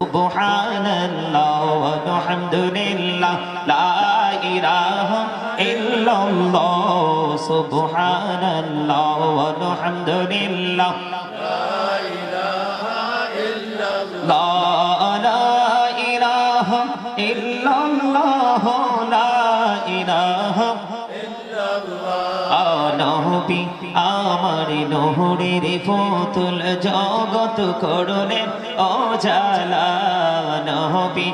সুবহানাল্লাহ ওয়ালহামদুলিল্লাহ লা ইলাহা ইল্লাল্লাহ সুবহানাল্লাহ ওয়ালহামদুলিল্লাহ লা ইলাহা ইল্লাল্লাহ লা ইলাহা ইল্লাল্লাহ লা ইলাহা নবী আমার নহরের পুতুল জগৎ করলেন উজালা নবী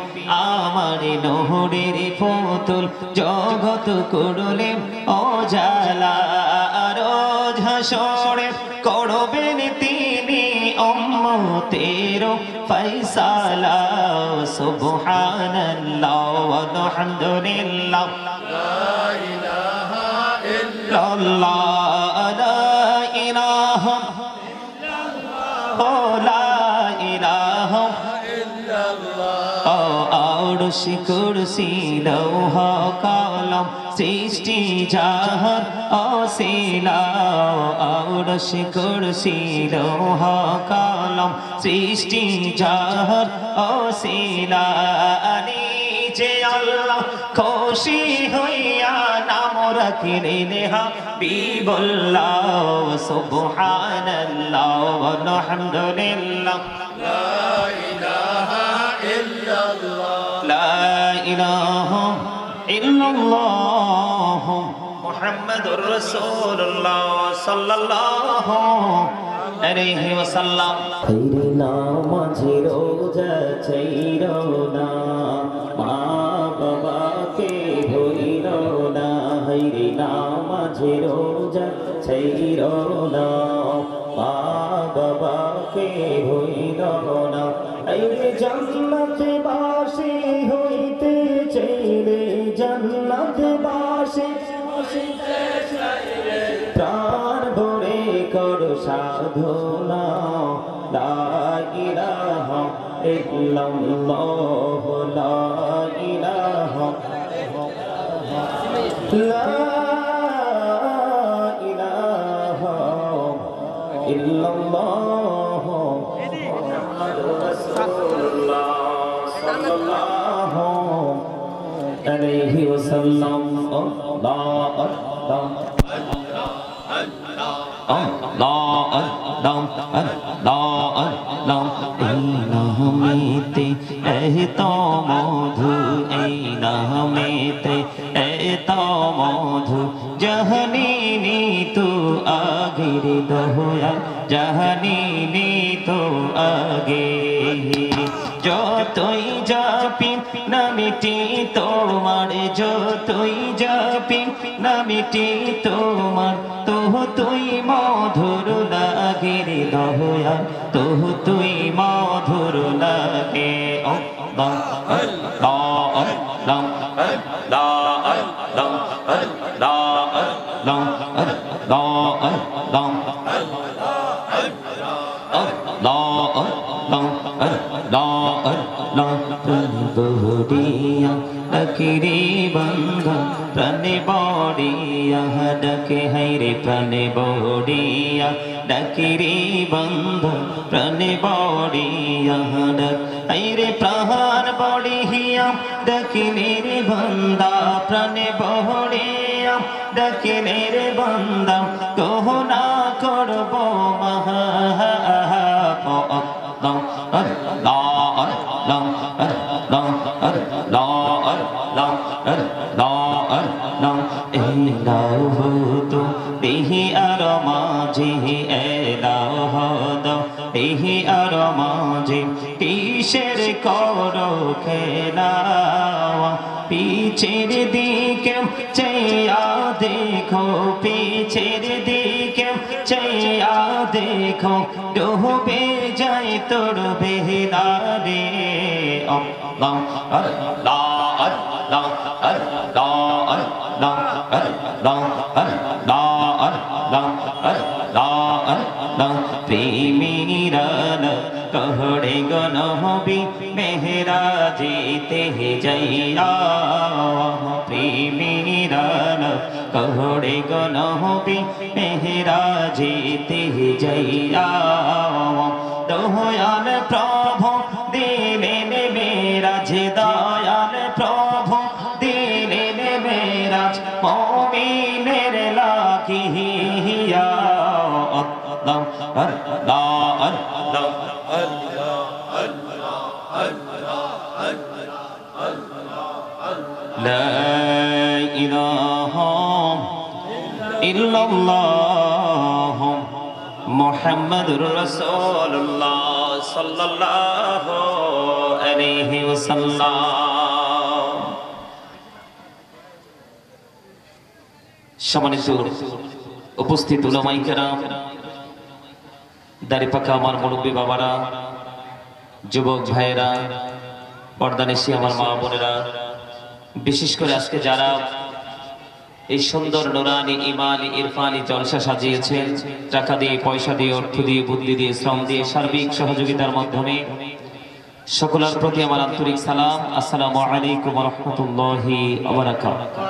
আমার নহরের পুতুল জগৎ করলেন উজালা রোজ হাসরে করবেন তিনি উম্মতের ফয়সালা সুবহানাল্লাহ ওয়ালহামদুলিল্লাহ লা ইলাহা ইল্লাল্লাহ লা ইলাহা ইল্লাল্লাহ লা ইলাহা ইল্লাল্লাহ আরশ কুরসি লৌহ কলম সৃষ্টি জাহান অসিলা আরশ কুরসি লৌহ কলম সৃষ্টি জাহান অসিলা যে আল্লাহ খুশি হইয়া নাম রাখিলেন হাবিবুল্লাহ সুবহানাল্লাহ ওয়ালহামদুলিল্লাহ লা ইলাহা ইল্লাল্লাহ লা ইলাহা ইল্লাল্লাহ মুহাম্মাদুর রাসূলুল্লাহ সাল্লাল্লাহু আলাইহি ওয়াসাল্লাম খাইরে নামাজে রোজা ছাইরো না মা বাবাকে ভুইলো না হাইরে নামাজে রোজা ছাইরো না মা বাবাকে ভুইলো না হাইরে জান্নাতে বাসী হইতে চাইলে জান্নাতে বাসী হইতে চাইলে প্রাণ ভরে কর সাধনা লা ইলাহা ইল্লাল্লাহ লা ইলাহা লা ইলাহা ইল্লাল্লাহ মুহাম্মাদুর রাসূলুল্লাহ সাল্লাল্লাহু আলাইহি ওয়াসাল্লাম আল্লাহ আল্লাহ Allah Allah Allah Allah এই নামেতে এত মধু এই নামেতে এত মধু জাহানিনি তু আগের দহয়া জাহানিনি তু আগে যতই জাপি নামিটি তোমার যতই জাপি নামিটি তোমার তোহ তুই মধুর লাগে রে দহয়া তোহ তুই মধুর লাগে আল্লাহ আল্লাহ আল্লাহ আল্লাহ আল্লাহ আল্লাহ আল্লাহ আল্লাহ বড়িয়া ডাকিরে বন্ধা প্রাণে বড়িয়া ডাকে হাইরে প্রাণে বড়িয়া ডাকিরে বন্ধা প্রাণে বড়িয়া ডাক হাইরে প্রাণ বড়িয়া ডাকিলে রে বন্ধা প্রাণে বড়িয়া ডাকিলে রে বন্ধা কহ না করব মহা দেহি আর মাঝে এলাও হদ দেহি আর মাঝে কিসের করো খেলা পিছের দিকে চাইয়া দেখো পিছের দিকে চাইয়া দেখো ডুবে যায় তোর বেহলা রে আল্লাহ আল্লাহ আল্লাহ আল্লাহ আল্লাহ আল্লাহ আল্লাহ আল্লাহ আল্লাহ আল্লাহ প্রেমীরান कहड़े गनहबी मेहरा जीते जाइया प्रेमीरान कहड़े गनहबी मेहरा जीते जाइया दयाल प्रभु दिलेन যে দয়াল প্রভু দিলেন মেরাজ মুমিনের লাগিয়া আল্লাহ আল্লাহ আল্লাহ لا إله إلا الله محمد رسول الله صلى الله عليه وسلم সম্মানিত উপস্থিত উলামায়ে কেরাম, দাড়ি পাকা আমার মুরব্বী বাবারা, যুবক ভাইয়েরা, পর্দানিশী আমার মা বোনেরা, বিশেষ করে আজকে যারা এই সুন্দর নুরানি ইমানি ইরফানি জলসা সাজিয়েছেন, টাকা দিয়ে, পয়সা দিয়ে, অর্থ দিয়ে, বুদ্ধি দিয়ে, শ্রম দিয়ে, সার্বিক সহযোগিতার মাধ্যমে সকলের প্রতি আমার আন্তরিক সালাম। আসসালামু আলাইকুম ওয়া রাহমাতুল্লাহি ওয়া বারাকাতুহু।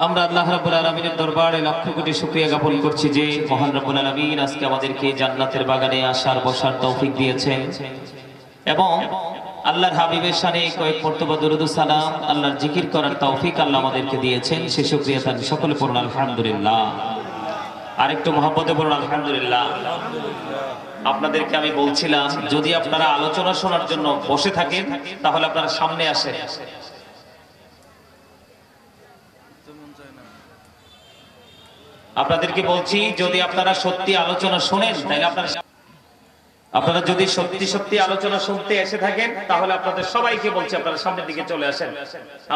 আমরা আল্লাহ রাব্বুল আলামিনের দরবারে লক্ষ কোটি শুকরিয়া জ্ঞাপন করছি যে মহান রব্বুল আলামিন আজকে আমাদেরকে জান্নাতের বাগানে আসার বসার তৌফিক দিয়েছেন এবং আল্লাহর হাবিবের শানে কয়েক মর্তবা দরুদ ও সালাম, আল্লাহর জিকির করার তৌফিক আল্লাহ আমাদেরকে দিয়েছেন। সে শুকরিয়া তার সকলে পড়ুন আলহামদুলিল্লাহ। আরেকটু মহব্বতে পড়ুন আলহামদুলিল্লাহ। আপনাদেরকে আমি বলছিলাম, যদি আপনারা আলোচনা শোনার জন্য বসে থাকেন তাহলে আপনারা সামনে আসেন। আপনাদেরকে বলছি, যদি আপনারা সত্যি আলোচনা শোনেন তাহলে আপনারা যদি সত্যি সত্যি আলোচনা শুনতে এসে থাকেন তাহলে আপনাদের সবাইকে বলছি আপনারা সামনের দিকে চলে আসেন।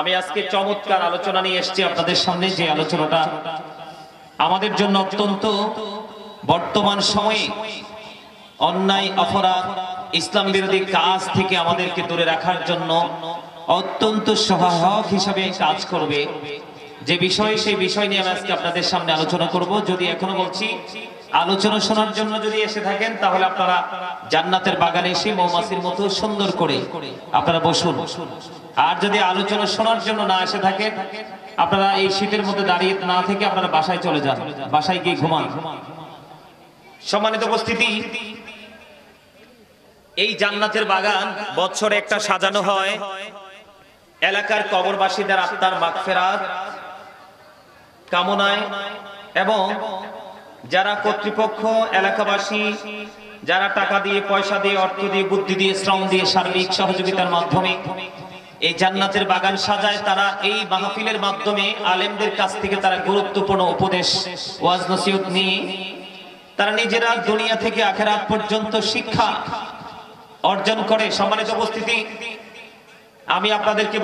আমি আজকে চমৎকার আলোচনা নিয়ে এসেছি আপনাদের সামনে, যে আলোচনাটা আমাদের জন্য অত্যন্ত বর্তমান সময়ে অন্যায়, অপরাধ, ইসলাম বিরোধী কাজ থেকে আমাদেরকে দূরে রাখার জন্য অত্যন্ত সহায়ক হিসাবে কাজ করবে। যে বিষয়, সেই বিষয় নিয়ে আমি আজকে আপনাদের সামনে আলোচনা করব। যদি এখনো বলছি, আলোচনা শোনার জন্য যদি এসে থাকেন তাহলে আপনারা জান্নাতের বাগানে এসে মৌমাছির মতো সুন্দর করে আপনারা বসুন। আর যদি আলোচনা শোনার জন্য না এসে থাকেন, আপনারা এই শীতের মধ্যে দাঁড়িয়ে না থেকে আপনারা বাসায় চলে যান, বাসায় গিয়ে ঘুমান। সম্মানিত উপস্থিতি, এই জান্নাতের বাগান বছরে একটা সাজানো হয় এলাকার কবরবাসীদের আত্মার মাগফিরাত কামনায়, এবং যারা কর্তৃপক্ষ, এলাকাবাসী যারা টাকা দিয়ে, পয়সা দিয়ে, অর্থ দিয়ে, বুদ্ধি দিয়ে, শ্রম দিয়ে, সার্বিক সহযোগিতার মাধ্যমে এই জান্নাতের বাগান সাজায়, তারা এই মাহফিলের মাধ্যমে আলেমদের কাছ থেকে তারা গুরুত্বপূর্ণ উপদেশ, ওয়াজ নসিহত নিয়ে তারা নিজেরা দুনিয়া থেকে আখিরাত পর্যন্ত শিক্ষা অর্জন করে। সম্মানিত উপস্থিতি, আমি আপনাদেরকে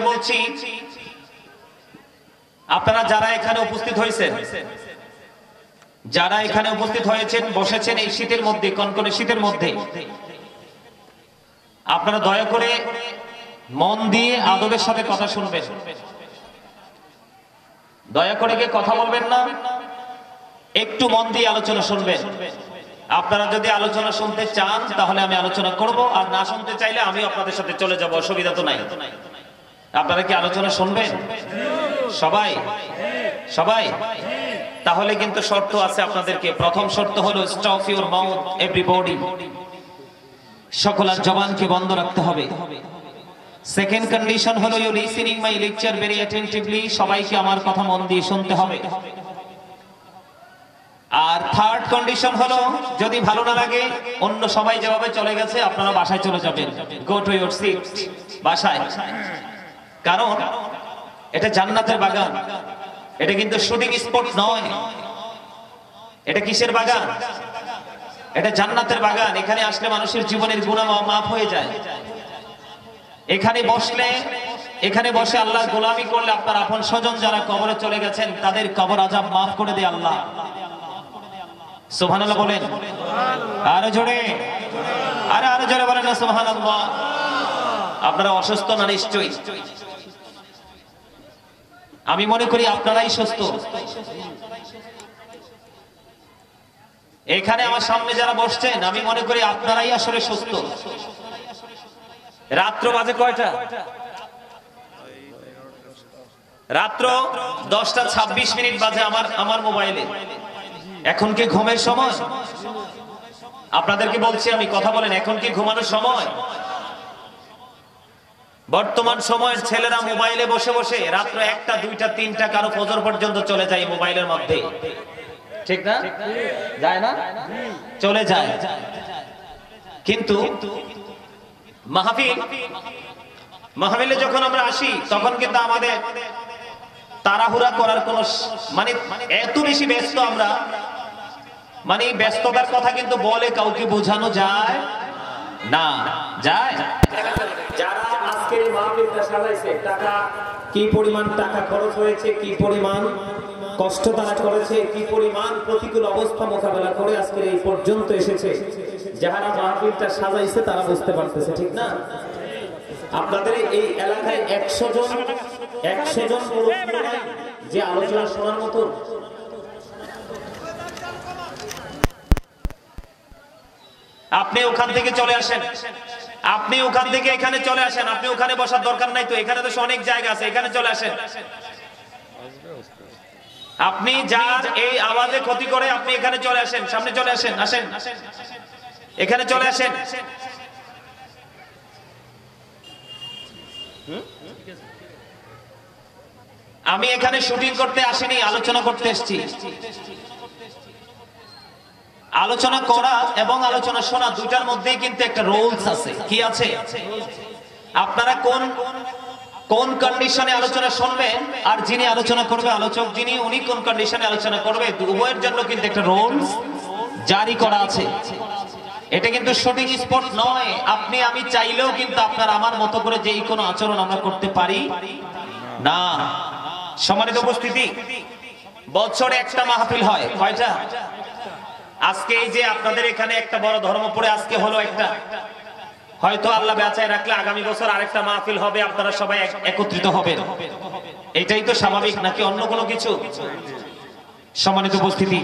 বলছি আপনারা যারা এখানে উপস্থিত হয়েছেন, বসেছেন এই শীতের মধ্যে, কনকনে শীতের মধ্যে, আপনারা দয়া করে মন দিয়ে আদবের সাথে কথা শুনবেন। দয়া করে কে কথা বলবেন না, একটু মন দিয়ে আলোচনা শুনবেন। আপনারা যদি আলোচনা শুনতে চান তাহলে আমি আলোচনা করব, আর না শুনতে চাইলে আমি আপনাদের সাথে চলে যাব, অসুবিধা তো নাই। আপনারা কি আলোচনা শুনবেন? সবাই? তাহলে কিন্তু শর্ত আছে আপনাদেরকে। প্রথম শর্ত হলো স্টপ ইউর মাউথ এভরিবডি, সকলের জবানকে বন্ধ রাখতে হবে। সেকেন্ড কন্ডিশন হলো you listening my lecture very attentively, সবাইকে আমার কথা মন দিয়ে শুনতে হবে। আর থার্ড কন্ডিশন হলো, যদি ভালো না লাগে, অন্য সবাই যেভাবে চলে গেছে আপনারা বাসায় চলে যাবেন, গো টু ইউর সিট, বাসায়। কারণ এটা জান্নাতের বাগান, এটা কিন্তু শুটিং স্পট নয়। এটা কিসের বাগান? এটা জান্নাতের বাগান। এখানে আসলে মানুষের জীবনের গুনাহ মাফ হয়ে যায়। এখানে বসে আল্লাহর গোলামি করলে আপনার আপন স্বজন যারা কবরে চলে গেছেন তাদের কবর আযাব মাফ করে দেয় আল্লাহ। সুবহানাল্লাহ বলেন, আরো জোরে বলেন না সুবহানাল্লাহ। আপনারা অসুস্থ না নিশ্চয়ই? আমি মনে করি আপনারাই সুস্থ। এখানে আমার সামনে যারা বসছেন আমি মনে করি আপনারাই আসলে সুস্থ। রাত্র বাজে কয়টা? রাত্র 10টা 26 মিনিট বাজে আমার মোবাইলে। এখন কি ঘুমের সময়? আপনাদেরকে বলছি আমি, কথা বলেন, এখন কি ঘুমানোর সময়? বর্তমান সময়ের ছেলেরা মোবাইলে বসে বসে রাত্র 1টা 2টা 3টা কারো ফজর পর্যন্ত চলে যায় মোবাইলের মধ্যে, ঠিক না? যায় না? চলে যায়। কিন্তু মাহফিলে যখন আমরা আসি তখন কিন্তু আমাদের তাড়াহুড়া করার কোন মানে এত বেশি ব্যস্ত আমরা, মানে ব্যস্ততার কথা কিন্তু বলে কাউকে বোঝানো যায় না। যায়? যারা আজকে এই মাহফিলটা সাজাইছে, টাকা কি পরিমাণ টাকা খরচ হয়েছে, কি পরিমাণ কষ্ট তারা করেছে, কি পরিমাণ প্রতিকূল অবস্থা মোকাবেলা করে আজকে এই পর্যন্ত এসেছে, যারা মাহফিলটা সাজাইছে তারা বুঝতে পারতেছে, ঠিক না? আপনাদের এই এলাকায় 100 জন যে আলোচনা শোনার মতো, আপনি ওখান থেকে চলে আসেন, আপনি ওখান থেকে এখানে চলে আসেন, আপনি ওখানে বসার দরকার নাই তো, এখানে তো অনেক জায়গা আছে, এখানে চলে আসেন। আপনি যার এই আওয়াজে ক্ষতি করে আপনি এখানে চলে আসেন, সামনে চলে আসেন, আসেন এখানে চলে আসেন। আমি এখানে শুটিং করতে আসিনি, আলোচনা করতে এসেছি। আলোচনা করা এবং আলোচনা শোনা দুটার মধ্যেই কিন্তু একটা রুলস আছে। কি আছে? আপনারা কোন কন্ডিশনে আলোচনা শুনবেন আর যিনি আলোচনা করবে, আলোচক যিনি, উনি কোন কন্ডিশনে আলোচনা করবে, উভয়ের জন্য কিন্তু একটা রুলস জারি করা আছে। এটা কিন্তু শুটিং স্পট নয়। আপনি আমি চাইলেও কিন্তু আপনার আমার মতো করে যেই কোনো আচরণ আমরা করতে পারি না। সম্মানিত উপস্থিতি, বছরে একটা মাহফিল হয়, কয়টা? আজকে এই যে আপনাদের এখানে একটা বড় ধর্মপুরে আজকে হলো একটা, হয়তো আল্লাহ বাঁচায় রাখলে আগামী বছর আরেকটা মাহফিল হবে, আপনারা সবাই একত্রিত হবেন। এটাই তো স্বাভাবিক, নাকি অন্য কোনো কিছু? সম্মানিত উপস্থিতি,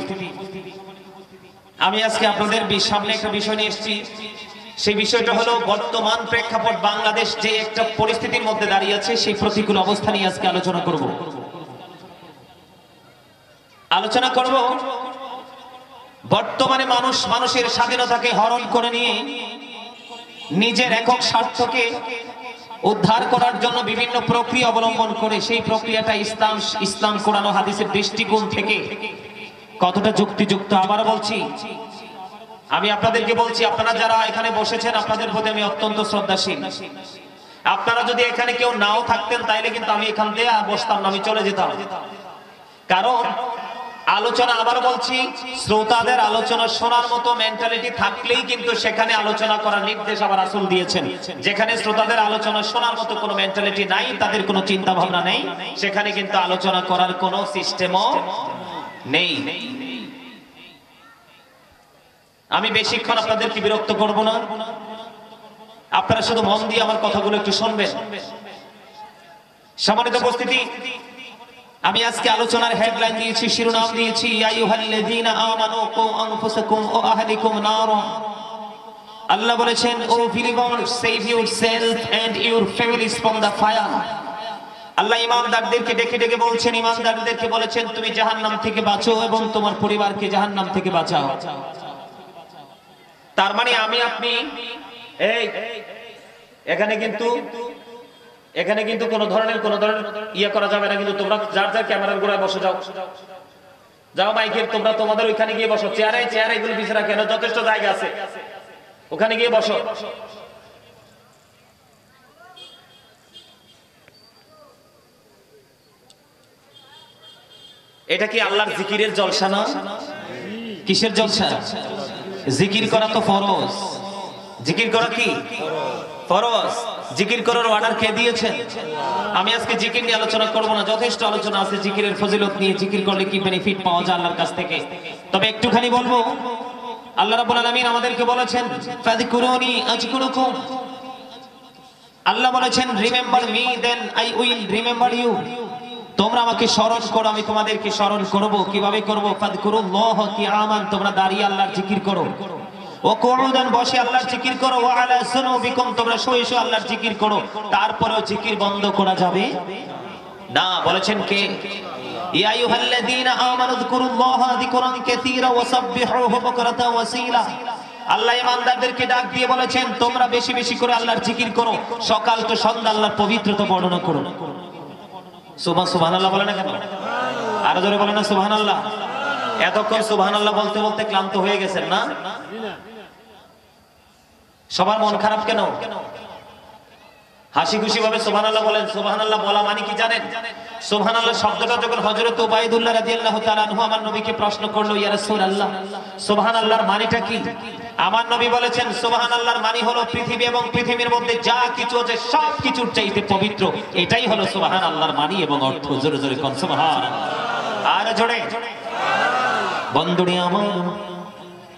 আমি আজকে আপনাদের সামনে একটা বিষয় নিয়ে এসেছি। সেই বিষয়টা হলো বর্তমান প্রেক্ষাপট, বাংলাদেশ যে একটা পরিস্থিতির মধ্যে দাঁড়িয়ে আছে, সেই প্রতিকূল অবস্থা নিয়ে আজকে আলোচনা করব। বর্তমানে মানুষের স্বাধীনতাকে হরণ করে নিয়ে নিজের একক স্বার্থকে উদ্ধার করার জন্য বিভিন্ন প্রক্রিয়া অবলম্বন করে, সেই প্রক্রিয়াটা ইসলাম কোরআন ও হাদিসের দৃষ্টিকোণ থেকে কতটা যুক্তিযুক্ত আবার বলছি। আমি আপনাদেরকে বলছি, আপনারা যারা এখানে বসেছেন আপনাদের প্রতি আমি অত্যন্ত শ্রদ্ধাশীল। আপনারা যদি এখানে কেউ নাও থাকতেন তাইলে কিন্তু আমি এখান থেকে বসতাম না, আমি চলে যেতাম। কারণ আলোচনা, আবার বলছি, শ্রোতাদের আলোচনা শোনার মতো মেন্টালিটি থাকলেই কিন্তু সেখানে আলোচনা করার নির্দেশ আবার রাসূল দিয়েছেন। যেখানে শ্রোতাদের আলোচনা শোনার মতো কোনো মেন্টালিটি নাই, তাদের কোনো চিন্তা ভাবনা নেই, সেখানে কিন্তু আলোচনা করার কোনো সিস্টেমও নেই। আমি বেশিক্ষণ আপনাদেরকে বিরক্ত করব না, আপনারা শুধু মন দিয়ে আমার কথাগুলো একটু শুনবেন। সম্মানিত উপস্থিতি, আমি আজকে আলোচনার হেডলাইন দিয়েছি, শিরোনাম দিয়েছি, ইয়া আইয়ুহাল্লাযীনা আমানু কু আনফুসাকুম ওয়া আহলিকুম নারা। আল্লাহ বলেছেন, ও believers, save yourself and your families from the fire। আল্লাহ ঈমানদারদেরকে ডেকে ডেকে বলছেন, ঈমানদারদেরকে বলেছেন তুমি জাহান্নাম থেকে বাঁচো এবং তোমার পরিবারকে জাহান্নাম থেকে বাঁচাও। তার মানে আমি আপনি এখানে কিন্তু কোন ধরনের ইয়ে করা যাবে না। কিন্তু তোমরা যার যার ক্যামেরার গোড়ায় বসে যাও মাইকের, তোমরা তোমাদের ওইখানে গিয়ে বসো, চেয়ারে এগুলো পিছনে কেন, যথেষ্ট জায়গা আছে, ওখানে গিয়ে বসো। এটা কি আল্লাহর জিকিরের জলসা না? কিসের জলসা? জিকির করা তো ফরজ। জিকির করা কি ফরজ? জিকির করার অর্ডার কে দিয়েছেন? আমি আজকে জিকির নিয়ে আলোচনা করব না, যথেষ্ট আলোচনা আছে জিকিরের ফজিলত নিয়ে, জিকির করলে কি বেনিফিট পাওয়া যায় আল্লাহর কাছ থেকে। তবে একটুখানি বলবো, আল্লাহ রাব্বুল আলামিন আমাদেরকে বলেছেন ফাযকুরুনি আযকুরুকুম। আল্লাহ বলেছেন remember me then I will remember you. তোমরা আমাকে স্মরণ করো, আমি তোমাদেরকে স্মরণ করব। কিভাবে করব? ফাযকুরুল্লাহ কিয়ামান, তোমরা দাঁড়িয়ে আল্লাহর জিকির করো। ও কুউদান, বসে আল্লাহর জিকির করো। ওয়া আলা সুনুবিকুম, তোমরা শুয়ে শুয়ে আল্লাহর জিকির করো। তারপরেও জিকির বন্ধ করা যাবে না। বলেছেন কে? ইয়া আইয়ুহাল্লাযীনা আমানু যকুরুল্লাহা যিকরান কাসীরা ওয়া সাব্বিহুহু বুকরাতান ওয়া আসীলা। আল্লাহ ইমানদারদেরকে ডাক দিয়ে বলেছেন তোমরা বেশি বেশি করে আল্লাহর জিকির করো, সকাল তো সন্ধ্যা আল্লাহর পবিত্রতা বর্ণনা করো। সুবহানাল্লাহ বলে না কেন? আরো জোরে বলে না সুবহানাল্লাহ? এতক্ষণ সুবহানাল্লাহ বলতে বলতে ক্লান্ত হয়ে গেছেন না? সবার মন খারাপ কেন? হাসি খুশি ভাবে সুবহানাল্লাহ বলেন। সুবহানাল্লাহ বলা মানে কি জানেন? সুবহানাল্লাহ শব্দটা যখন হযরত উবাইদুল্লাহ রাদিয়াল্লাহু তাআলা আনহু আমার নবীকে প্রশ্ন করলো, ইয়া রাসূলুল্লাহ সুবহানাল্লাহর মানেটা কি? আমার নবী বলেছেন সুবহানাল্লাহর মানে হলো পৃথিবী এবং পৃথিবীর মধ্যে যা কিছু আছে সব কিছুর চাইতে পবিত্র, এটাই হলো সুবহানাল্লাহর মানে এবং অর্থ। জোরে জোরে কোন সুবহানাল্লাহ। আর জোরে বন্ধুরে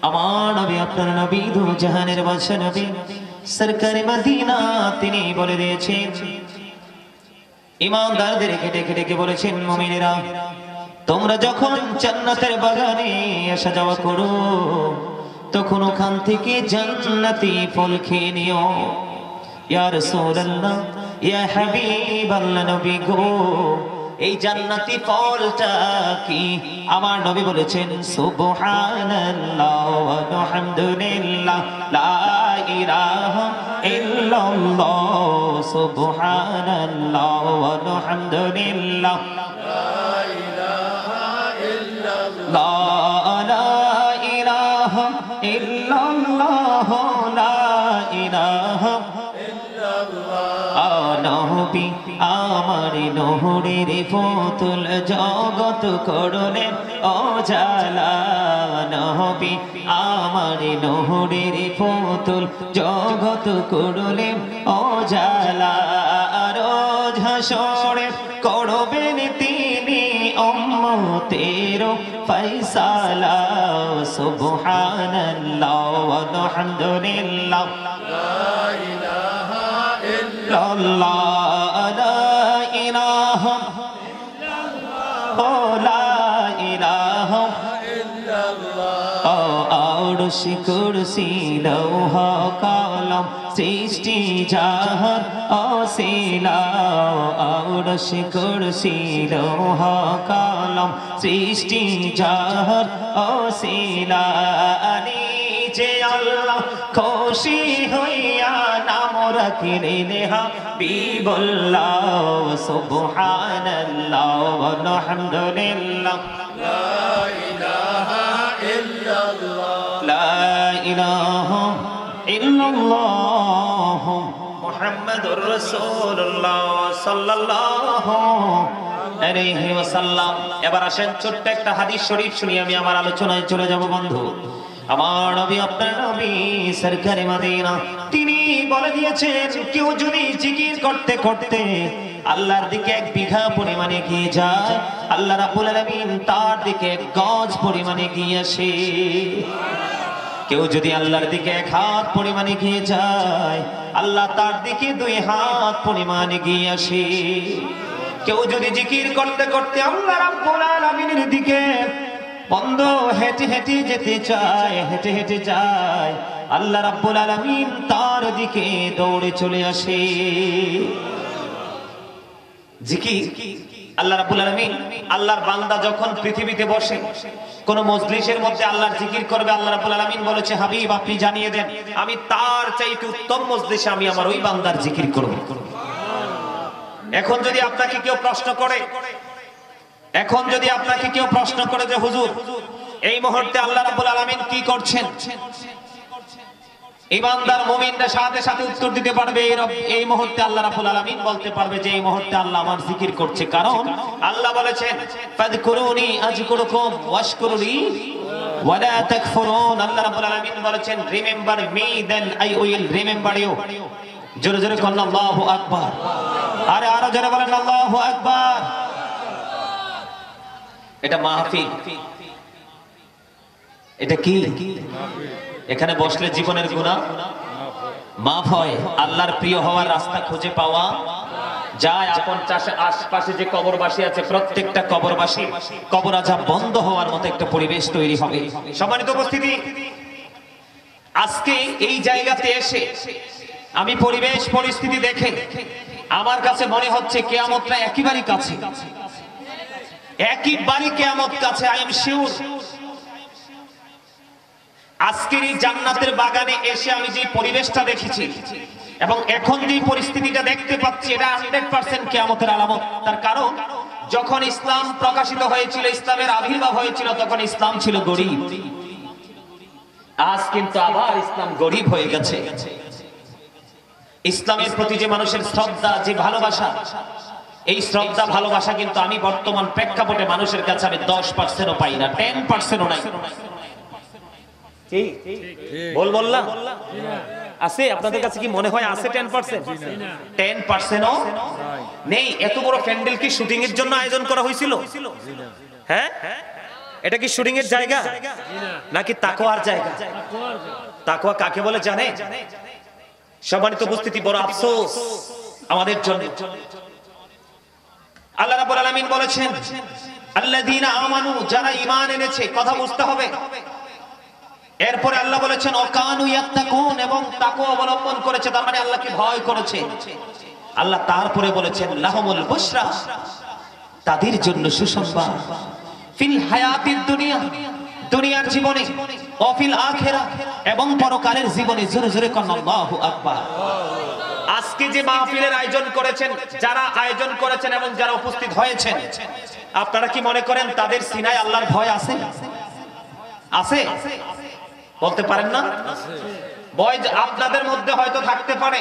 আমার নবী আপনার নবী দু জাহানের বাদশা নবী সরকারে মদিনা তিনি বলে দিয়েছেন, ইমানদারদেরকে ডেকে ডেকে বলেছেন, মুমিনেরা তোমরা যখন জান্নাতের বাগানে আসা যাওয়া করো তখন ওখান থেকে জান্নাতি ফল খেয়ে নিও। ইয়া রাসূলুল্লাহ ইয়া হাবিবাল্লাহ নবী গো, এই জান্নাতি ফলটা কি? আমার নবী বলেছেন সুবহানাল্লাহ ওয়া আলহামদুলিল্লাহ লা ইলাহা ইল্লাল্লাহ সুবহানাল্লাহ ওয়া আলহামদুলিল্লাহ লা ইলাহা ইল্লাল্লাহ লা ইলাহা ইল্লাল্লাহ লা ইলাহা নবী আমার নহরের পুতুল জগৎ করলেন ও জালা। নবী আমার নহরের পুতুল জগৎ করলেন ও জালা। রোজ হাসরে করবেন তিনি উম্মতের ফয়সালা। সুবহানাল্লাহ ওয়া আলহামদুলিল্লাহ লা ইলাহা ইল্লাল্লাহ লা ইলাহা ইল্লাল্লাহ লা ইলাহা ইল্লাল্লাহ। আরশ কুরসি লৌহ কলম সৃষ্টি জাহান অসিলা। আরশ কুরসি লৌহ কলম সৃষ্টি জাহান অসিলা। যে আল্লাহ খুশি হইয়া নাম রাখিলেন হাবিবুল্লাহ। সুবহানাল্লাহ ওয়া আলহামদুলিল্লাহ লা ইলাহা ইল্লাল্লাহ লা ইলাহা ইল্লাল্লাহ মুহাম্মাদুর রাসূলুল্লাহ সাল্লাল্লাহু আলাইহি ওয়াসাল্লাম। এবার আসেন ছোট্ট একটা হাদিস শরীফ শুনি, আমি আমার আলোচনায় চলে যাব বন্ধু। আমার নবী আপনার নবী সরকারে মদিনা তিনি বলে দিয়েছেন, কেউ যদি জিকির করতে করতে আল্লাহর দিকে 1 বিঘা পরিমাণে গিয়ে যায়, আল্লাহ রাব্বুল আলামিন তার দিকে 1 গজ পরিমাণে গিয়ে আসে। কেউ যদি আল্লাহর দিকে 1 হাত পরিমাণে গিয়ে যায়, আল্লাহ তার দিকে 2 হাত পরিমাণে গিয়ে আসে। কেউ যদি জিকির করতে করতে আল্লাহ রাব্বুল আলামিনের দিকে বন্ধ হেঁটে হেঁটে যেতে চায়, হেঁটে হেঁটে যায়, আল্লাহ রাব্বুল আলামিন তার দিকে দৌড়ে চলে আসে। জিকির আল্লাহ রাব্বুল আলামিন, আল্লাহর বান্দা যখন পৃথিবীতে বসে কোন মজলিসের মধ্যে আল্লাহর জিকির করবে, আল্লাহ রাব্বুল আলামিন বলেছে, হাবিব আপনি জানিয়ে দেন আমি তার চাইতে উত্তম মজলিসে আমি আমার ওই বান্দার জিকির করব। এখন যদি আপনাকে কেউ প্রশ্ন করে, যে হুজুর এই মুহূর্তে আল্লাহ রাব্বুল আলামিন কি করছেন, ইমানদার মুমিনরা সাথে সাথে উত্তর দিতে পারবে এই মুহূর্তে আল্লাহ রাব্বুল আলামিন বলতে পারবে যে এই মুহূর্তে আল্লাহ আমার জিকির করছে। কারণ আল্লাহ বলেছেন ফাযকুরুনি আযকুরুকুম ওয়াশকুরুলি ওয়ালা তাকফুরুন। আল্লাহ রাব্বুল আলামিন বলেছেন remember me then I will remember you. জোরে জোরে বলেন আল্লাহু আকবার। আরে আরো জোরে বলেন আল্লাহু আকবার। এটা মাহফিল, এটা কি? এখানে বসলে জীবনের গুনাহ মাফ হয়, আল্লাহর প্রিয় হওয়ার রাস্তা খুঁজে পাওয়া যায়। আপন আশপাশে যে কবরবাসী আছে প্রত্যেকটা কবরবাসী কবর আযাব বন্ধ হওয়ার মতো একটা পরিবেশ তৈরি হবে। সম্মানিত উপস্থিতি, আজকে এই জায়গাতে এসে আমি পরিবেশ পরিস্থিতি দেখে আমার কাছে মনে হচ্ছে কিয়ামতটা একেবারে কাছে, একেবারে কিয়ামত কাছে। আই এম শিওর আজকের এই জান্নাতের বাগানে এসে আমি যে পরিবেশটা দেখেছি এবং এখন যে পরিস্থিতিটা দেখতে পাচ্ছি, এটা 100% কিয়ামতের আলামত। তার কারণ যখন ইসলাম প্রকাশিত হয়েছিল, ইসলামের আবির্ভাব হয়েছিল, তখন ইসলাম ছিল গরিব। আজ কিন্তু আবার ইসলাম গরিব হয়ে গেছে। ইসলামের প্রতি যে মানুষের শ্রদ্ধা, যে ভালোবাসা, এই শ্রদ্ধা ভালোবাসা কিন্তু আমি বর্তমান প্রেক্ষাপটে মানুষের কাছে আমি 10%ও পাই না, 10%ও নাই। বললাম আছে? আপনাদের কাছে কি মনে হয় আছে 10%? 10%ও নেই। এত বড় প্যান্ডেল কি শুটিং এর জন্য আয়োজন করা হয়েছিল? হ্যাঁ, এটা কি শুটিং এর জায়গা নাকি তাকওয়ার জায়গা? তাকওয়া কাকে বলে জানে? সম্মানিত উপস্থিতি, বড় আফসোস আমাদের জন্য। আল্লাহ রাব্বুল আলামিন বলেছেন আল্লাযীনা আমানু, যারা ঈমান এনেছে। কথা বুঝতে হবে। এরপরে আল্লাহ বলেছেন ওয়াকানু ইয়াত্তাকুন, এবং তাকওয়া অবলম্বন করেছে, তার মানে আল্লাহকে ভয় করেছে। আল্লাহ তারপরে বলেছেন লাহুমুল বুশরা, তাদের জন্য সুসংবাদ, ফিল হায়াতিদ দুনিয়া, দুনিয়ার জীবনে, ও ফিল আখিরাহ, এবং পরকালের জীবনে। জোরে জোরে কোন আল্লাহু আকবার। আজকে যে মাহফিলের আয়োজন করেছেন, যারা আয়োজন করেছেন এবং যারা উপস্থিত হয়েছেন, আপনারা কি মনে করেন তাদের সিনায় আল্লাহর ভয় আছে? আছে? বলতে পারেন না? ভয় আপনাদের মধ্যে হয়তো থাকতে পারে,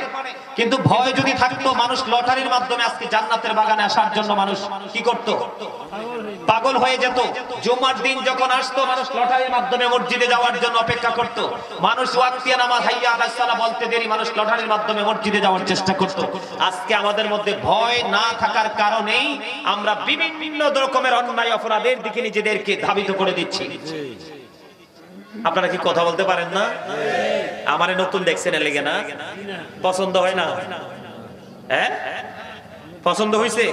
কিন্তু ভয় যদি থাকতো, মানুষ লটারির মাধ্যমে আজকে জান্নাতের বাগানে আসার জন্য মানুষ কি করত? পাগল হয়ে যেত। জুমার দিন যখন আসতো, মানুষ লটারির মাধ্যমে মসজিদে যাওয়ার জন্য অপেক্ষা করত। মানুষ ওয়াক্তিয়া নামাজ হাইয়া আলাস সালাহ বলতে দেরি মানুষ লটারির মাধ্যমে মসজিদে যাওয়ার চেষ্টা করত। আজকে আমাদের মধ্যে ভয় না থাকার কারণেই আমরা বিভিন্ন রকমের অন্যায় অপরাধের দিকে নিজেদেরকে ধাবিত করে দিচ্ছি। আপনারা কি কথা বলতে পারেন না? আমারে নতুন দেখছেন লেগে না? পছন্দ হয় না? হ্যাঁ, পছন্দ হইছে?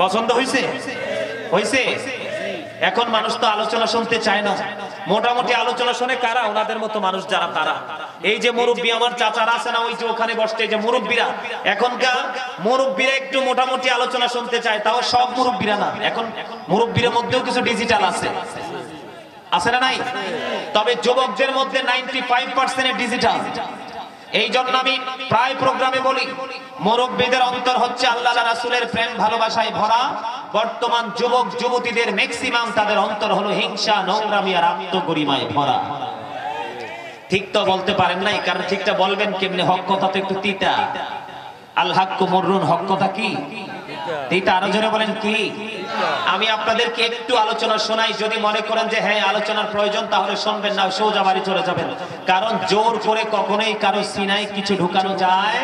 পছন্দ হইছে? হইছে? এখন মানুষ তো আলোচনা শুনতে চায় না। মোটামুটি আলোচনা শুনে কারা? ওনাদের মতো মানুষ যারা, তারা। এই যে মুরব্বী আমার চাচারা আছে না, ওই যে ওখানে বসতে, যে মুরব্বীরা, এখনকার মুরব্বীরা একটু মোটামুটি আলোচনা শুনতে চায়, তাও সব মুরব্বীরা না। এখন মুরব্বীর মধ্যেও কিছু ডিজিটাল আছে, আছে না নাই? তবে যুবকদের মধ্যে 95% ডিজিটাল। এই জন্য আমি প্রায় প্রোগ্রামে বলি, মুরব্বীদের অন্তর হচ্ছে আল্লাহ রাসূলের প্রেম ভালোবাসায় ভরা। বর্তমান যুবক যুবতীদের ম্যাক্সিমাম তাদের অন্তর হলো হিংসা, নোংরামি আর আত্মগরিমায় ভরা। ঠিক তো বলতে পারেন নাই, কারণ ঠিকটা বলবেন কেমনে? হক কথা তো একটু তিতা। আল হাক্কু মুররুন, হক কথা কি তিতা? আরো জোরে বলেন কি? আমি আপনাদেরকে একটু আলোচনা শোনাই। যদি মনে করেন যে হ্যাঁ আলোচনার প্রয়োজন, তাহলে শুনবেন, না সোজা বাড়ি চলে যাবেন। কারণ জোর করে কখনোই কারো সিনায় কিছু ঢুকানো যায়।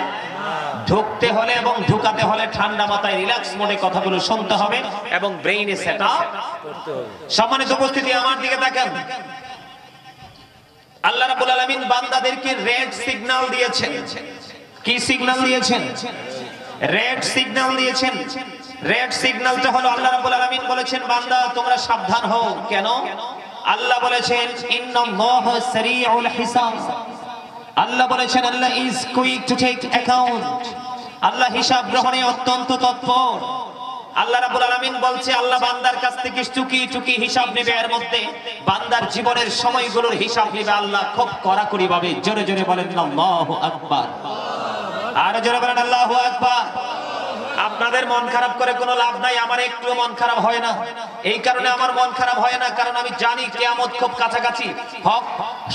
ঢুকতে হলে এবং ঢুকাতে হলে ঠান্ডা মাথায় রিল্যাক্স মোডে কথাগুলো শুনতে হবে এবং ব্রেইনে সেট আপ করতে হবে। সম্মানিত উপস্থিতি, আমার দিকে তাকান। আল্লাহ রাব্বুল আলামিন বান্দাদেরকে রেড সিগন্যাল দিয়েছেন। কি সিগন্যাল দিয়েছেন? রেড সিগন্যাল দিয়েছেন। রেড সিগন্যালটা হলো আল্লাহ রাব্বুল আলামিন বলেছেন বান্দা তোমরা সাবধান হও। কেন? আল্লাহ বলেছেন ইন্নাল্লাহা সারিউল হিসাব। আল্লাহ বলেছেন Allah is quick to take account. Allah হিসাব গ্রহণে অত্যন্ত তৎপর। আল্লাহ রাব্বুল আলামিন বলছে আল্লাহ বান্দার কাছ থেকে চুকি চুকি হিসাব নেবে। এর মধ্যে বান্দার জীবনের সময়গুলোর হিসাব নেবে আল্লাহ খুব কড়াকড়ি ভাবে। জোরে জোরে বলেন আল্লাহু আকবার। আর জোরে বলেন আল্লাহু আকবার। আপনাদের মন খারাপ করে কোনো লাভ নাই। আমার একটু মন খারাপ হয় না। এই কারণে আমার মন খারাপ হয় না, কারণ আমি জানি কিয়ামত খুব কাছাকাছি। হক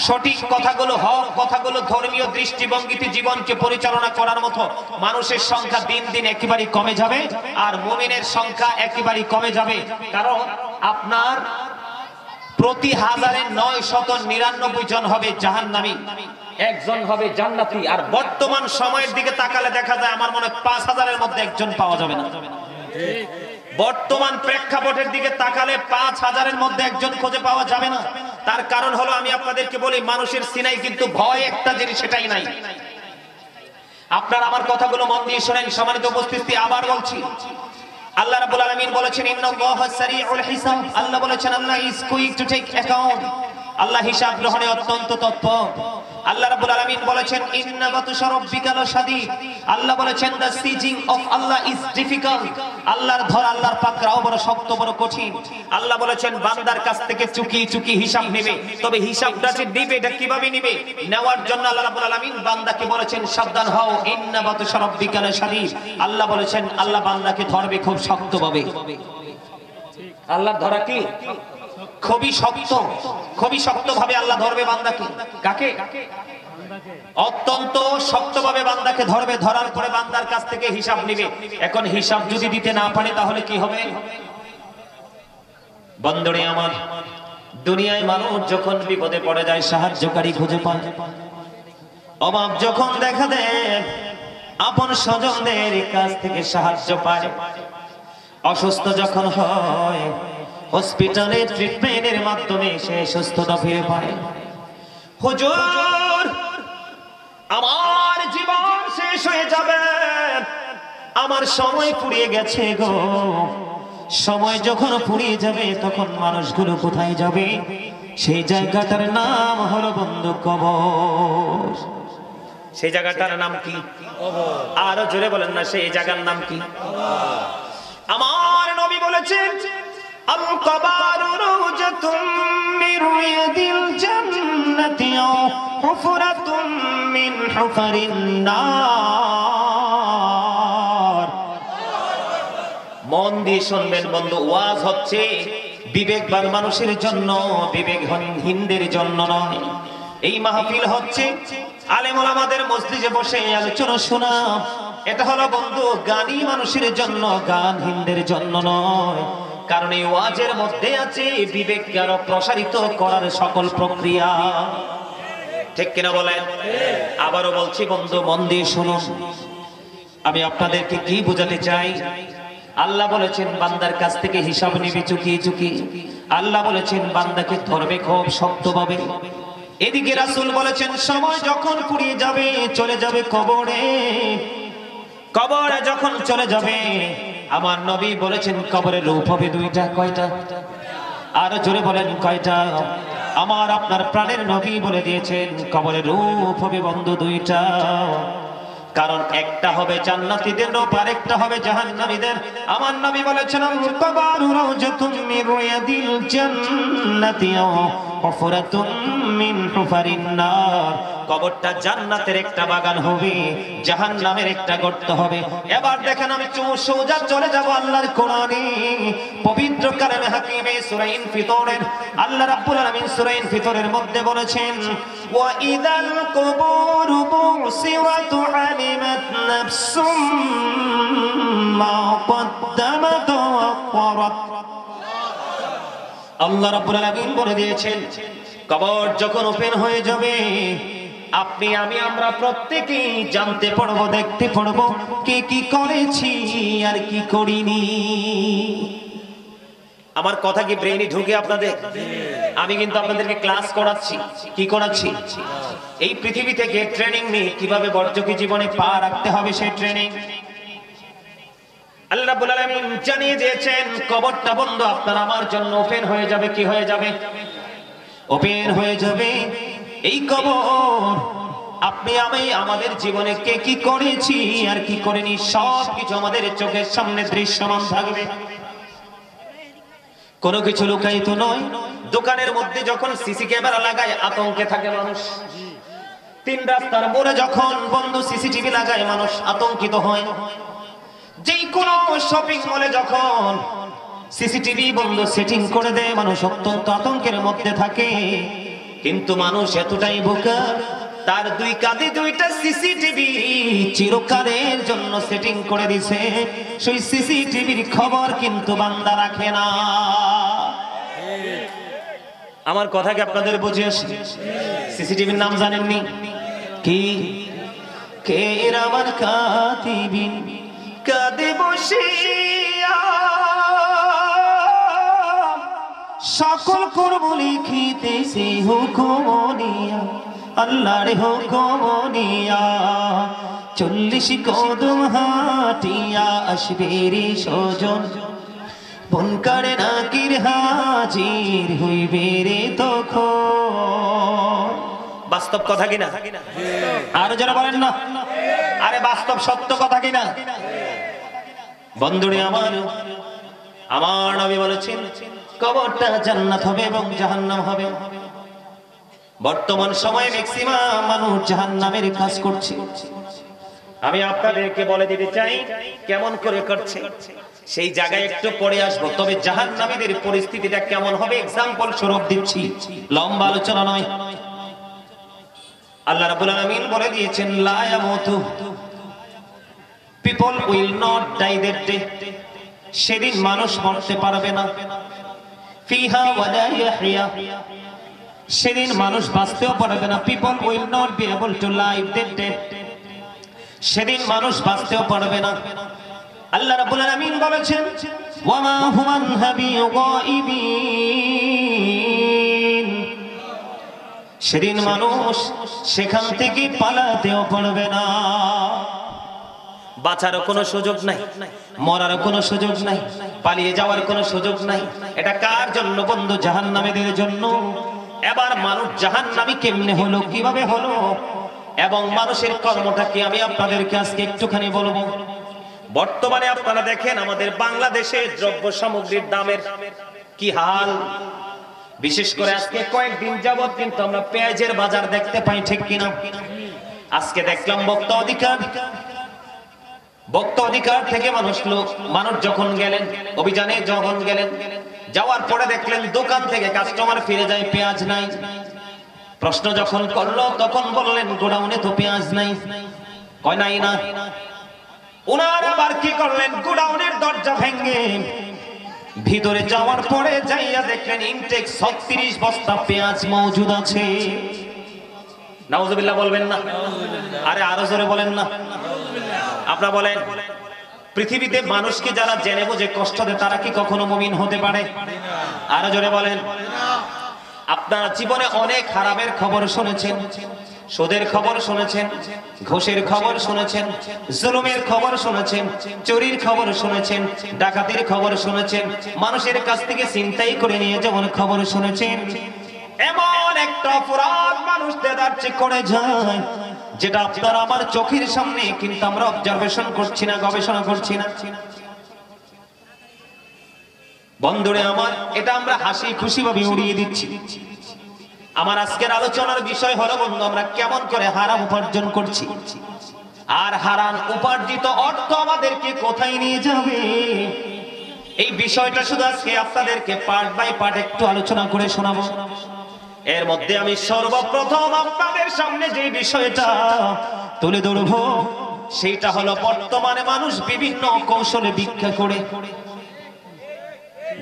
সঠিক কথাগুলো, হক কথাগুলো ধর্মীয় দৃষ্টিভঙ্গিতে জীবনকে পরিচালনা করার মতো মানুষের সংখ্যা দিন দিন একেবারেই কমে যাবে, আর মুমিনের সংখ্যা একেবারেই কমে যাবে। কারণ আপনার প্রতি 1099 জন হবে জাহান্নামী, একজন হবে জান্নাতি। আর বর্তমান সময়ের দিকে তাকালে দেখা যায় আমার মনে হয় 5000-এর মধ্যে একজন পাওয়া যাবে না। বর্তমান প্রেক্ষাপটের দিকে তাকালে 5000-এর মধ্যে একজন খুঁজে পাওয়া যাবে না। তার কারণ হলো আমি আপনাদেরকে বলি, মানুষের সিনাই কিন্তু ভয় একটা জিনিস, সেটাই নাই। আপনারা আমার কথাগুলো মন দিয়ে শুনেন। সম্মানিত উপস্থিতি, আবার বলছি, আল্লাহ রাব্বুল আলামিন বলেছেন ইন্নাল্লাহা সারিউল হিসাব। আল্লাহ বলেছেন Allah is quick to take account. Allah হিসাব গ্রহণে অত্যন্ত তৎপর। আল্লাহ রাব্বুল আলামিন বলেছেন ইন্না বাতুশা রাব্বিকা লাশাদীদ। আল্লাহ বলেছেন the sieging of Allah is difficult। আল্লাহর ধরা, আল্লাহর পাকড়াও বড় শক্ত, বড় কঠিন। আল্লাহ বলেছেন বান্দার কাছ থেকে চুকি চুকি হিসাব নেবে। তবে হিসাবটা যে নেবে এটা কিভাবে নেবে, নেওয়ার জন্য আল্লাহ রাব্বুল আলামিন বান্দাকে বলেছেন সাবধান হও, ইন্না বাতুশা রাব্বিকা লাশাদীদ। আল্লাহ বলেছেন আল্লাহ বান্দাকে ধরবে খুব শক্তভাবে। আল্লাহর ধরা কি খুবই শক্ত, খুবই শক্তভাবে আল্লাহ ধরবে বান্দাকে। কাকে? অত্যন্ত শক্তভাবে বান্দাকে ধরবে। ধরার পরে বান্দার কাছ থেকে হিসাব নেবে। এখন হিসাব যদি দিতে না পারে তাহলে কি হবে? বন্ধুরে আমার, দুনিয়ায় মানুষ যখন বিপদে পড়ে যায় সাহায্যকারী খুঁজে পায়, অভাব যখন দেখা দেয় আপন স্বজনদের কাছ থেকে সাহায্য পায়, অসুস্থ যখন হয় হসপিটালে ট্রিটমেন্টের মাধ্যমে সে সুস্থতা ফিরে পায়। হুজুর, আমার জীবন শেষ হয়ে যাবে, আমার সময় ফুরিয়ে গেছে গো। সময় যখন ফুরিয়ে যাবে তখন মানুষগুলো কোথায় যাবে? সেই জায়গাটার নাম হলো বন্ধু কবর। সেই জায়গাটার নাম কি? আরো জোরে বলেন না, সেই জায়গার নাম কি? আমার নবী বলেছেন আল কবরু রওজাতুম মির রিয়াদিল জান্নাতি আও হুফরাতুম মিন হুফারিন নার। মন দিয়ে শুনবেন বন্ধু, ওয়াজ হচ্ছে বিবেকবান মানুষের জন্য, বিবেকহীনদের জন্য নয়। এই মাহফিল হচ্ছে আলেম ওলামাদের মজলিসে বসে আলোচনা শোনা। এটা হলো বন্ধু জ্ঞানী মানুষের জন্য, জ্ঞানহীনদের জন্য নয়। কারণ এই ওয়াজের মধ্যে আছে বিবেককে আরো প্রসারিত করার সকল প্রক্রিয়া। ঠিক কিনা বলেন? আবারও বলছি বন্ধু, মন দিয়ে শুনুন। আমি আপনাদেরকে কি বোঝাতে চাই? আল্লাহ বলেছেন বান্দার কাছ থেকে হিসাব নিবে চুকি চুকি। আল্লাহ বলেছেন বান্দাকে ধরবে খুব শক্তভাবে। এদিকে রাসূল বলেছেন সময় যখন ফুরিয়ে যাবে, চলে যাবে কবরে। কবরে যখন চলে যাবে, আমার নবী বলেছেন কবরের রূপ হবে দুইটা। কয়টা? আরো জোরে বলেন কয়টা? আমার আপনার প্রাণের নবী বলে দিয়েছেন কবরের রূপ হবে বন্ধু দুইটা। কারণ একটা হবে জান্নাতীদের রূপ, আর একটা হবে জাহান্নামীদের। আমার নবী বলেছেন কবরু রাওজাতুম মির রিয়াদিল জান্নাতি আও হুফরাতুম মিন হুফারিন নার। কবরটা জান্নাতের একটা বাগান হবে, জাহান্নামের একটা গর্ত হবে। এবার দেখেন আমি সোজা চলে যাব আল্লাহর কোরআনে, পবিত্র কালামে হাকিমে সূরা ইনফিতরের আল্লাহ রাব্বুল আলামিন সূরা ইনফিতরের মধ্যে বলেছেন ওয়া ইদাল কুবুরু বুসিরাত আলিমাত নাফসুম মা কদ্দামাত ওয়া আখখারাত। আল্লাহ রাব্বুল আলামিন বলে দিয়েছেন কবর যখন ওপেন হয়ে যাবে, আপনি আমি আমরা প্রত্যেকেই জানতে পারবো, দেখতে পারবো কে কি করেছি আর কি করিনি। আমার কথা কি ব্রেইনে ঢুকে আপনাদের? আমি কিন্তু আপনাদেরকে ক্লাস করাচ্ছি। কি করাচ্ছি? এই পৃথিবী থেকে ট্রেনিং নিয়ে কিভাবে বর্জকি জীবনে পা রাখতে হবে সেই ট্রেনিং আল্লাহ রাব্বুল আলামিন জানিয়ে দিয়েছেন। কবরটা বন্ধ আপনার আমার জন্য ওপেন হয়ে যাবে। কি হয়ে যাবে? ওপেন হয়ে যাবে। এই কবর আপনি আমি আমাদের জীবনে কে কি করেছি আর কি করেনি সব কিছু আমাদের চোখের সামনে দৃশ্যমান থাকবে। কোনো কিছু লুকায়িত নয়। দোকানের মধ্যে যখন সিসি ক্যামেরা লাগায় আতঙ্কে থাকে মানুষ। তিন রাস্তার মোড়ে যখন বন্ধ সিসিটিভি লাগায় মানুষ আতঙ্কিত হয়। যে কোনো শপিং মলে যখন সিসিটিভি বন্ধ সেটিং করে দেয় মানুষ অত্যন্ত আতঙ্কের মধ্যে থাকে। কিন্তু মানুষ এতটাই বোকা, তার দুই কাঁধে দুইটা সিসিটিভি চিরকালের জন্য সেটিং করে দিছে। সেই সিসিটিভির খবর কিন্তু বান্দা রাখে না। আমার কথা কি আপনাদের বুঝে আসে? সিসিটিভির নাম জানেননি? কি? কে আমার কাতিবিন কাঁদে বসিয়া সকল কর্ম লিখিতেছে হুকুম নিয়া, আল্লাহর হুকুম নিয়া। 40 কদম হাঁটিয়া আসবে রে সজন, পুনকারে নাকির হাজির হইবে রে তখন। বাস্তব কথা কিনা? আর যারা বলেন না, আরে বাস্তব সত্য কথা কিনা? বন্ধুরে আমার, আমার নবী বলেছেন কবরটা জান্নাত হবে এবং জাহান্নাম হবে। বর্তমান সময়ে ম্যাক্সিমাম মানুষ জাহান্নামের কাজ করছে। আমি আপনাদেরকে বলে দিতে চাই কেমন করে করছে, সেই জায়গায় একটু পরে আসবো। তবে জাহান্নামীদের পরিস্থিতিটা কেমন হবে এক্সাম্পল স্বরূপ দিচ্ছি, লম্বা আলোচনা নয়। আল্লাহ রাব্বুল আলামিন বলে দিয়েছেন লা ইয়ামুতু, people will not die that day, সেদিন মানুষ মরতে পারবে না। ফিহা ওয়ালা ইয়াহইয়া, সেদিন মানুষ বাঁচতেও পারবে না। People will not be able to live that day, সেদিন মানুষ বাঁচতেও পারবে না। আল্লাহ রাব্বুল আলামিন বলেছেন ওয়া মা হুমান বিগাইবিন, সেদিন মানুষ সেখান থেকে পালাতেও পারবে না। বাঁচারও কোনো সুযোগ নাই, মরারও কোনো সুযোগ নাই, পালিয়ে যাওয়ার কোনো সুযোগ নাই। এটা কার জন্য বন্ধু? জাহান্নামীদের জন্য। এবার মানুষ জাহান্নামী কেমনে হলো, কিভাবে হলো, এবং মানুষের কর্মটা কি আমি আপনাদেরকে আজকে একটুখানি বলবো। বর্তমানে আপনারা দেখেন আমাদের বাংলাদেশে দ্রব্য সামগ্রীর দামের কি হাল। বিশেষ করে আজকে কয়েকদিন যাবত কিন্তু আমরা পেঁয়াজের বাজার দেখতে পাই, ঠিক কিনা? আজকে দেখলাম ভোক্তা অধিকার থেকে মানুষ যখন গেলেন অভিযানে, যখন গেলেন, যাওয়ার পরে দেখলেন দোকান থেকে কাস্টমার ফিরে যায়, পেঁয়াজ নাই। প্রশ্ন যখন করলো তখন বললেন গোডাউনে তো পেঁয়াজ নাই। কয় নাই না। ওনারা আবার কি করলেন, গোডাউনের দরজা ভেঙে ভিতরে যাওয়ার পরে যাইয়া দেখলেন ইনটেক 36 বস্তা পেঁয়াজ মজুদ আছে। নাউজুবিল্লাহ বলবেন না? আরে আরো জোরে বলেন না। আপনারা বলেন, পৃথিবীতে মানুষকে যারা জেনে বুঝে কষ্ট দেয় তারা কি কখনো মুমিন হতে পারে? আরো জোরে বলেন। আপনারা জীবনে অনেক হারামের খবর শুনেছেন, সুদের খবর শুনেছেন, ঘুষের খবর শুনেছেন, জুলুমের খবর শুনেছেন, চুরির খবর শুনেছেন, ডাকাতির খবর শুনেছেন, মানুষের কাছ থেকে ছিনতাই করে নিয়ে যাওয়ার খবর শুনেছেন। এমন একটা অপরাধ মানুষ দেদারচে করে যায় যেটা আপনার আমার চোখের সামনে, কিন্তু আমরা অবজারভেশন করছি না, গবেষণা করছি না। বন্ধুরে আমার, এটা আমরা হাসি খুশি ভাবে উড়িয়ে দিচ্ছি। আমার আজকের আলোচনার বিষয় হলো বন্ধু, আমরা কেমন করে হারাম উপার্জন করছি, আর হারাম উপার্জিত অর্থ আমাদেরকে কোথায় নিয়ে যাবে। এই বিষয়টা শুধু আজকে আপনাদেরকে পার্ট বাই পার্ট একটু আলোচনা করে শোনাবো। এর মধ্যে আমি সর্বপ্রথম আপনাদের সামনে যে বিষয়টা তুলে ধরবো সেইটা হলো বর্তমানে মানুষ বিভিন্ন কৌশলে ভিক্ষা করে।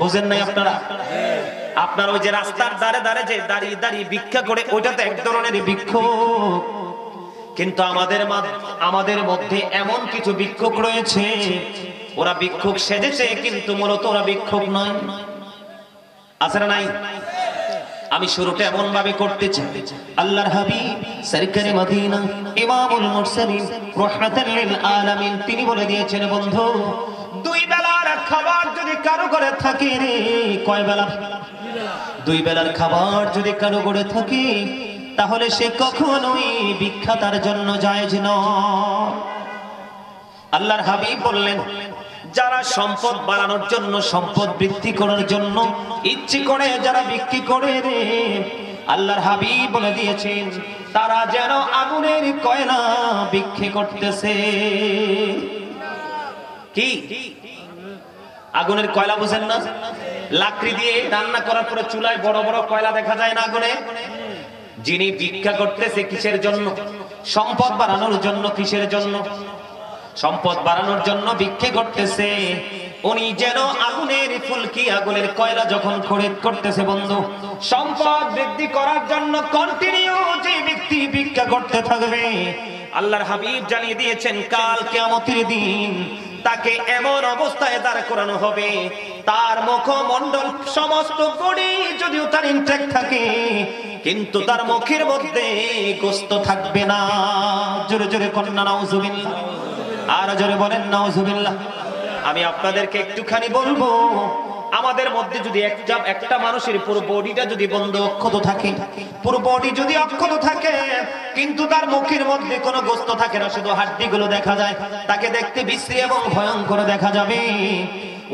বুঝেন নাই আপনারা? আপনার ওই যে রাস্তার ধারে ধারে যে দাঁড়িয়ে দাঁড়িয়ে ভিক্ষা করে, ওইটা তো এক ধরনের ভিক্ষুক। কিন্তু আমাদের মধ্যে এমন কিছু ভিক্ষুক রয়েছে, ওরা ভিক্ষুক সেজেছে কিন্তু মূলত ওরা ভিক্ষুক নয়। আছে না নাই? আমি শুরুটা এমন ভাবে করতে চাই, আল্লাহর হাবিব সরকারে মদিনা ইমামুল মুরসালিন রাহমাতাল লিল আলামিন তিনি বলে দিয়েছেন বন্ধু, দুই বেলার খাবার যদি কারো ঘরে থাকে রে, কয় বেলা? দুই বেলার খাবার যদি কারো ঘরে থাকে তাহলে সে কখনোই ভিক্ষা তার জন্য জায়েজ নয়। আল্লাহর হাবিব বললেন, যারা সম্পদ বাড়ানোর জন্য, সম্পদ বৃদ্ধি করার জন্য ইচ্ছে করে যারা বিক্রি করে রে, আল্লাহর হাবিব বলে দিয়েছেন তারা যেন আগুনের কয়লা বিক্রি করতেছে। কি আগুনের কয়লা বুঝেন না? লাকড়ি দিয়ে রান্না করার পরে চুলায় বড় বড় কয়লা দেখা যায় না আগুনে। যিনি ভিক্ষা করতেছে কিসের জন্য? সম্পদ বাড়ানোর জন্য। কিসের জন্য? সম্পদ বাড়ানোর জন্য ভিক্ষা করতেছে। উনি যেন আগুনের ফুলকি, আগুনের কয়লা যখন খরিদ করতেছে বন্ধু, সম্পদ বৃদ্ধি করার জন্য কন্টিনিউ যে ব্যক্তি ভিক্ষা করতে থাকবে, আল্লাহর হাবিব জানিয়ে দিয়েছেন কাল কিয়ামতের দিন তাকে এমন অবস্থায় দাঁড় করানো হবে, তার মুখমণ্ডল সমস্ত বডি যদিও তার ইনটেক্ট থাকে কিন্তু তার মুখের মধ্যে গোশত থাকবে না। জোরে জোরে কন্যা নাউজুবিল্লাহ, আর জোরে বলেন নাউজুবিল্লাহ। আমি আপনাদেরকে একটুখানি বলবো, আমাদের মধ্যে যদি একটা মানুষের পুরো বডিটা যদি বন্ধ অক্ষত থাকে, পুরো বডি যদি অক্ষত থাকে কিন্তু তার মুখের মধ্যে কোনো গোস্ত থাকে না, শুধু হাড্ডিগুলো দেখা যায়, তাকে দেখতে বিশ্রী এবং ভয়ঙ্কর দেখা যাবে।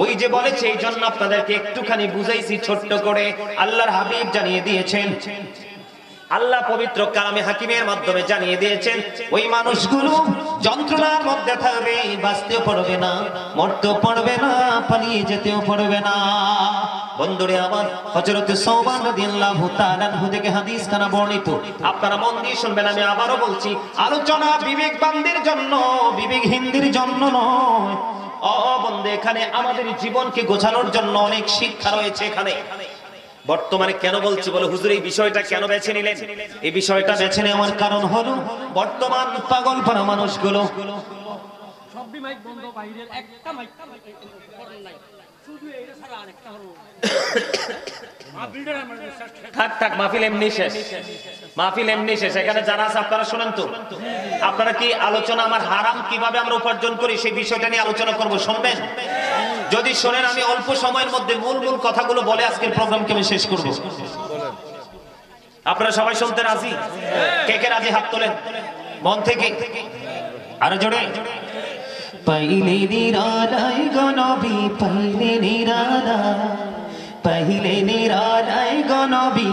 ওই যে বলেছে, এই জন্য আপনাদেরকে একটুখানি বুঝাইছি ছোট্ট করে। আল্লাহর হাবিব জানিয়ে দিয়েছেন, আল্লাহ পবিত্র কালামে হাকিমের মাধ্যমে জানিয়ে দিয়েছেন, ওই মানুষগুলো যন্ত্রণার মধ্যে থাকবে, বাঁচতেও পারবে না, মরতেও পারবে না, পালিয়ে যেতেও পারবে না। বন্ধুরে আমার, হযরত সাওবান রাদিয়াল্লাহু তাআলা আনহু থেকে হাদিস খানা বর্ণিত, আপনারা মন দিয়ে শুনবেন। আমি আবারও বলছি, আলোচনা বিবেকবানদের জন্য, বিবেকহীনদের জন্য নয়। ও বন্ধু, এখানে আমাদের জীবনকে গোছানোর জন্য অনেক শিক্ষা রয়েছে। এখানে বর্তমানে কেন বলছি বলে, হুজুর এই বিষয়টা কেন বেছে নিলেন? এই বিষয়টা বেছে নেওয়ার কারণ হলো, বর্তমান পাগল পারা মানুষগুলো, সবই মাইক বন্ধ, বাইরের একটা মাইক নাই, শুধু এইটা ছাড়া আরেকটা হলো থাক মাহফিল এমনি শেষ, মাহফিল এমনি শেষ। এখানে যারা আছে আপনারা শুনেন তো, আপনারা কি আলোচনা আমার হারাম কিভাবে আমরা উপার্জন করি সেই বিষয়টা নিয়ে আলোচনা করব, শুনবেন? যদি শোনেন, আমি অল্প সময়ের মধ্যে মূল কথাগুলো বলে আজকের প্রোগ্রামকে আমি শেষ করব। আপনারা সবাই শুনতে রাজি? কে কে রাজি হাত তোলেন মন থেকে, আরো জোরে। पहले निरालाय गनबी, पहले निराला, पहले निरालाय गनबी।